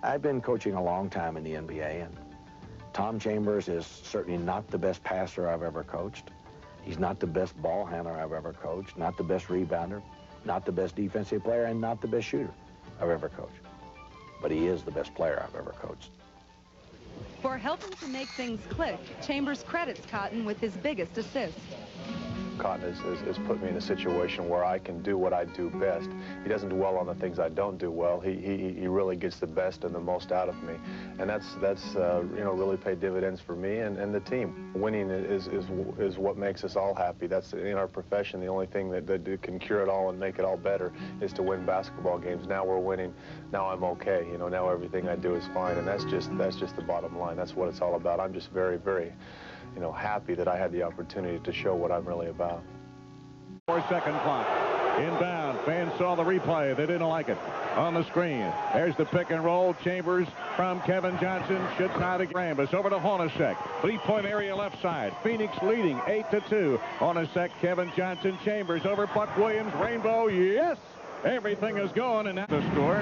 I've been coaching a long time in the NBA, and Tom Chambers is certainly not the best passer I've ever coached. He's not the best ball handler I've ever coached, not the best rebounder, not the best defensive player, and not the best shooter I've ever coached. But he is the best player I've ever coached. For helping to make things click, Chambers credits Cotton with his biggest assist. Cotton has put me in a situation where I can do what I do best. He doesn't dwell on the things I don't do well. He really gets the best and the most out of me, and that's you know, really paid dividends for me and the team. Winning is what makes us all happy. That's in our profession. The only thing that can cure it all and make it all better is to win basketball games. Now we're winning. Now I'm okay. You know, now everything I do is fine, and that's just the bottom line. That's what it's all about. I'm just very, very, you know, happy that I had the opportunity to show what I'm really about. 4-second clock. Inbound. Fans saw the replay. They didn't like it. On the screen. There's the pick and roll. Chambers from Kevin Johnson. Should try to Rambus over to Hornacek. 3-point area left side. Phoenix leading 8-2. Hornacek, Kevin Johnson, Chambers over Buck Williams. Rainbow. Yes! Everything is going, and that's the score.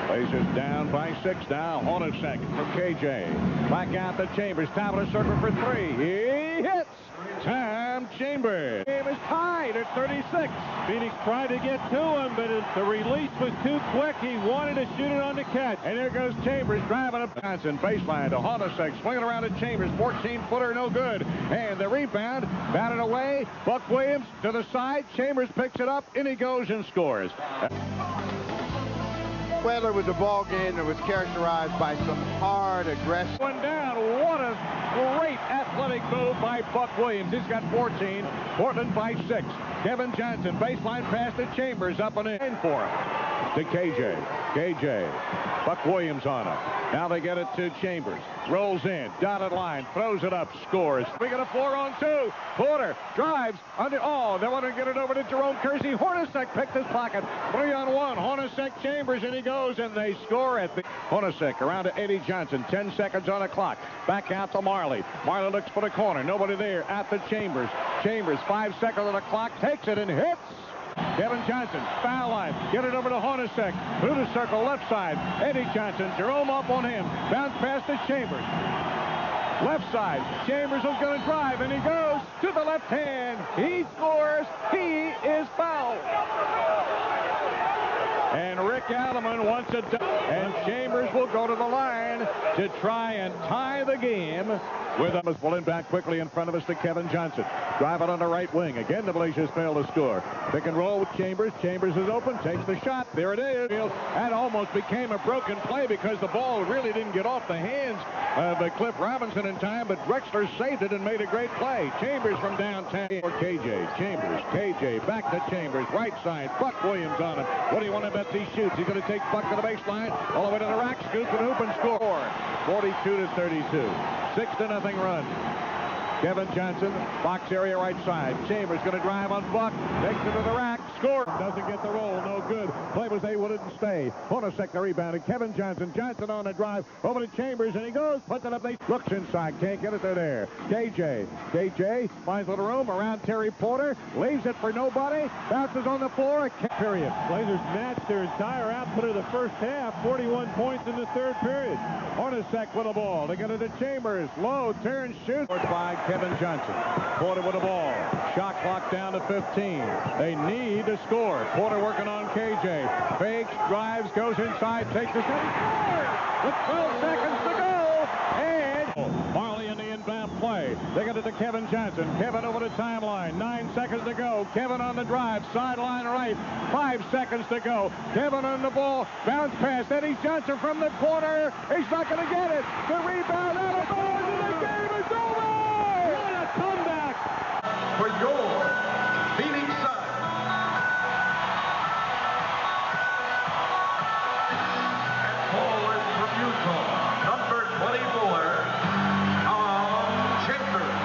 Blazers down by 6 now. Hornacek from KJ. Back out to Chambers. Top of the circle for 3. He hits. Tom Chambers. Game is tied at 36. Phoenix tried to get to him, but the release was too quick. He wanted to shoot it on the catch. And there goes Chambers driving up Johnson. Baseline to Hornacek. Swinging around to Chambers. 14-footer, no good. And the rebound. Batted away. Buck Williams to the side. Chambers picks it up, and he goes and scores. Well, it was a ball game that was characterized by some hard, aggressive. One down. What a great athletic move by Buck Williams. He's got 14. Portland by 6. Kevin Johnson, baseline pass to Chambers, up and in for him. To KJ. KJ. Buck Williams on it. Now they get it to Chambers. Rolls in. Dotted line. Throws it up. Scores. We got a 4-on-2. Porter drives under. Oh, they want to get it over to Jerome Kersey. Hornacek picked his pocket. 3-on-1. Hornacek, Chambers, and he goes, and they score at the. Hornacek around to Eddie Johnson. 10 seconds on the clock. Back out to Marley. Marley looks for the corner. Nobody there. At the Chambers. Chambers, 5 seconds on the clock. Takes it and hits. Kevin Johnson, foul line. Get it over to Hornacek. Through the circle, left side. Eddie Johnson, Jerome up on him. Bounce pass to Chambers. Left side. Chambers is going to drive, and he goes to the left hand. He scores. He is fouled. And Rick Alleman wants it done. And Chambers will go to the line to try and tie the game. With us pulling back quickly in front of us to Kevin Johnson. Drive it on the right wing. Again, the Blazers fail to score. Pick and roll with Chambers. Chambers is open. Takes the shot. There it is. That almost became a broken play because the ball really didn't get off the hands of Cliff Robinson in time, but Drexler saved it and made a great play. Chambers from downtown for KJ. Chambers. KJ back to Chambers. Right side. Buck Williams on him. What do you want to bet he shoots? He's going to take Buck to the baseline. All the way to the rack. Scoop and hoop and score. 42-32. 6-0 run. Kevin Johnson, box area right side. Chambers going to drive on Buck. Takes it to the rack. Score. Doesn't get the roll. No good. Play was able to stay. Hornacek the rebound. And Kevin Johnson. Johnson on the drive. Over to Chambers. And he goes. Puts it up. They looks inside. Can't get it to there. KJ. KJ finds little room around Terry Porter. Leaves it for nobody. Bounces on the floor. Period. Blazers matched their entire output of the first half. 41 points in the third period. Hornacek with the ball. They get it to Chambers. Low. Turns. Shoots. By Kevin Johnson. Porter with the ball. Shot clock down to 15. They need to score. Porter working on KJ. Fakes, drives, goes inside, takes the shot, scores! With 12 seconds to go. And Marley in the inbound play. They get it to Kevin Johnson. Kevin over the timeline. 9 seconds to go. Kevin on the drive. Sideline right. 5 seconds to go. Kevin on the ball. Bounce pass. Eddie Johnson from the corner. He's not going to get it. The rebound out of bounds, and the game is over. What a comeback for your Phoenix Suns. And forward from Utah, number 24, Tom Chambers.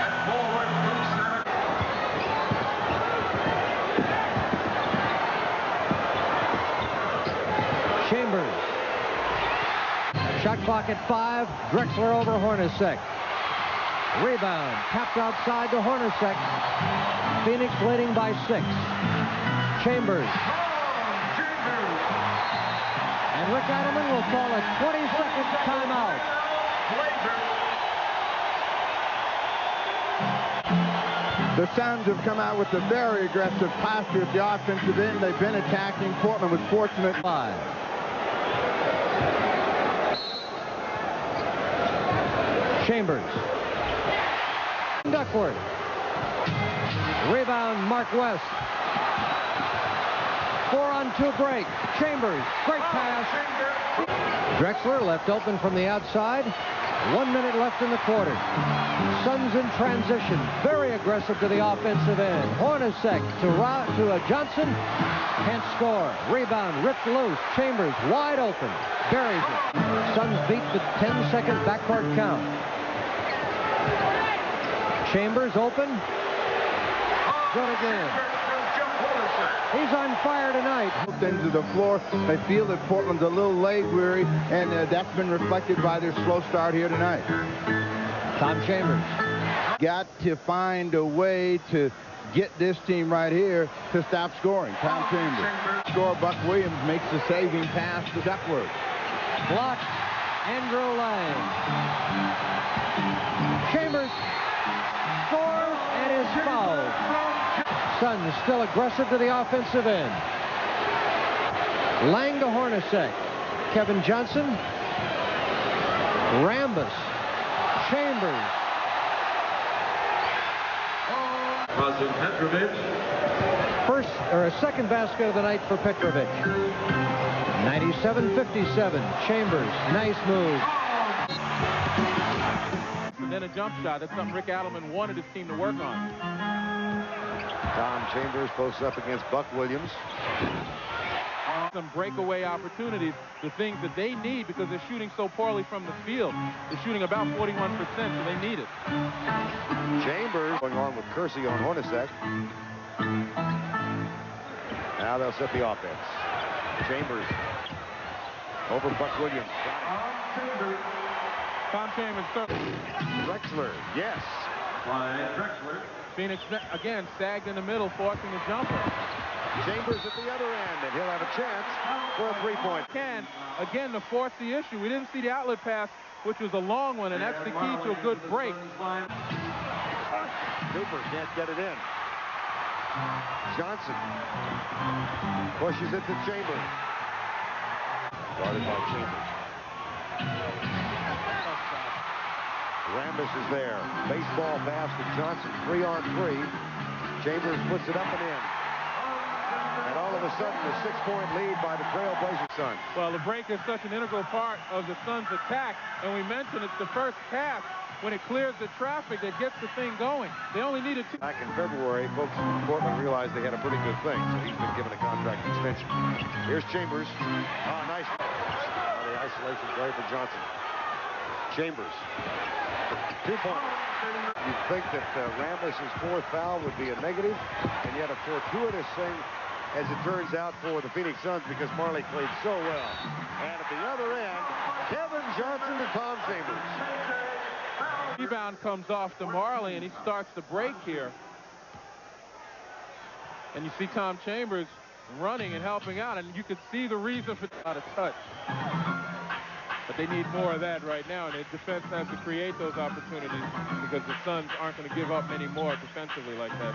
And forward from Santa Chambers. Shot clock at 5. Drexler over Hornacek. Rebound. Tapped outside to Hornacek. Phoenix leading by 6. Chambers. Rick Adelman will call a 20-second timeout. The Suns have come out with a very aggressive posture at the offensive end. They've been attacking. Portland was fortunate. 5. Chambers. Duckworth. Rebound, Mark West. 4-on-2 break. Chambers, great pass. Drexler left open from the outside. 1 minute left in the quarter. Suns in transition, very aggressive to the offensive end. Hornacek to Johnson, can't score. Rebound, ripped loose. Chambers wide open, buries it. Suns beat the 10-second backcourt count. Chambers open, good again. He's on fire tonight. Into the floor. They feel that Portland's a little leg weary, and that's been reflected by their slow start here tonight. Tom Chambers. Got to find a way to get this team right here to stop scoring. Tom Chambers. Score. Buck Williams makes the saving pass to Duckworth. Blocked. Andrew Lang. Chambers scores and is fouled. Suns still aggressive to the offensive end. Lang to Hornacek. Kevin Johnson. Rambus. Chambers. First or a second basket of the night for Petrovic. 97-57. Chambers. Nice move. And then a jump shot. That's something Rick Adelman wanted his team to work on. Tom Chambers posts up against Buck Williams. Some breakaway opportunities, the things that they need because they're shooting so poorly from the field. They're shooting about 41%, so they need it. Chambers going on with Kersey on Hornacek. Now they'll set the offense. Chambers over Buck Williams. Tom Chambers. Drexler, yes. Drexler. Phoenix, again, sagged in the middle, forcing the jumper. Chambers at the other end, and he'll have a chance for a three-point. Again, to force the issue. We didn't see the outlet pass, which was a long one, and that's the key to a good break. Cooper can't get it in. Johnson pushes it to Chambers. Guarded by Chambers. Rambus is there. Baseball pass to Johnson. 3-on-3. Chambers puts it up and in. And all of a sudden, a 6-point lead by the Trailblazer Suns. Well, the break is such an integral part of the Suns' attack. And we mentioned it's the first pass when it clears the traffic that gets the thing going. They only needed 2. Back in February, folks in Portland realized they had a pretty good thing, so he's been given a contract extension. Here's Chambers. Oh, nice. Now the isolation play for Johnson. Chambers. 2-pointer. You'd think that Rambus's 4th foul would be a negative, and yet a fortuitous thing, as it turns out, for the Phoenix Suns because Marley played so well. And at the other end, Kevin Johnson to Tom Chambers. Rebound comes off to Marley, and he starts the break here. And you see Tom Chambers running and helping out, and you could see the reason for out of touch. But they need more of that right now, and the defense has to create those opportunities because the Suns aren't going to give up any more defensively like that.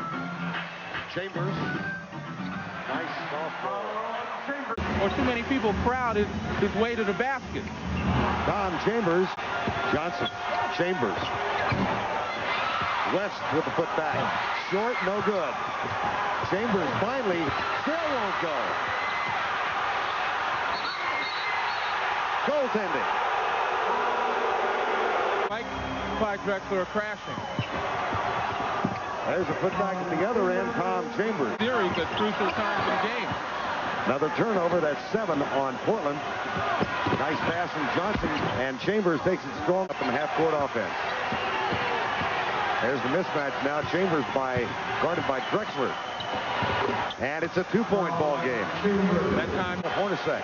Chambers. Nice soft ball. Or too many people crowd his way to the basket. Tom Chambers. Johnson. Chambers. West with the putback. Short, no good. Chambers finally still won't go. Goaltending. Mike Drexler crashing. There's a putback at the other end, Tom Chambers. Series at crucial times in the game. Another turnover, that's 7 on Portland. Nice pass from Johnson, and Chambers takes it strong up in half-court offense. There's the mismatch now. Chambers guarded by Drexler. And it's a 2-point ball game. That time to Hornacek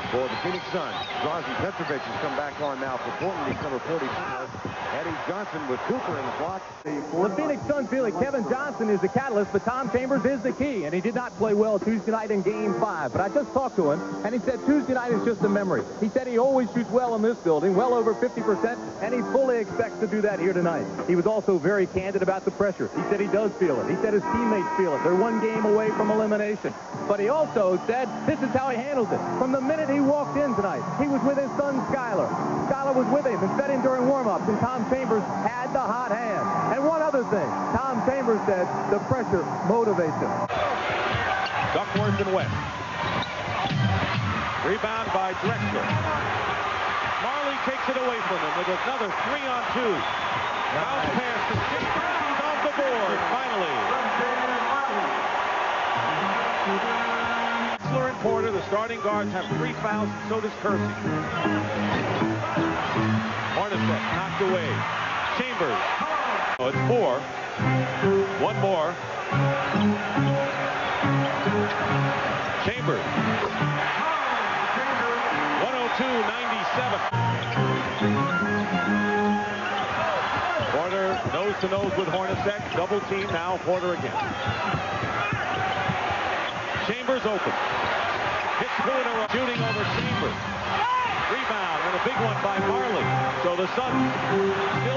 for the Phoenix Suns. Drazen Petrovic has come back on now for Portland. He's number 42. Eddie Johnson with Cooper in the block. The Phoenix Suns feel like Kevin Johnson is the catalyst, but Tom Chambers is the key, and he did not play well Tuesday night in Game 5. But I just talked to him, and he said Tuesday night is just a memory. He said he always shoots well in this building, well over 50%, and he fully expects to do that here tonight. He was also very candid about the pressure. He said he does feel it. He said his teammates feel it. They're one game away from elimination. But he also said this is how he handles it. From the minute he walked in tonight, he was with his son, Skyler. Skyler was with him and fed him during warm-ups, and Tom Chambers had the hot hand. And one other thing, Tom Chambers said the pressure motivates him. Duckworth and West. Rebound by Drexler. Marley takes it away from him with another 3-on-2. Bounce pass to Chambers. He's off the board, finally. Drexler and Porter, the starting guards, have 3 fouls, and so does Kersey. Hornacek knocked away. Chambers. Oh, it's 4. One more. Chambers. 102-97. Porter nose-to-nose with Hornacek. Double team now. Porter again. Chambers open. Hits 2 in a row. Shooting over Chambers. Rebound and a big one by Marley. So the Suns still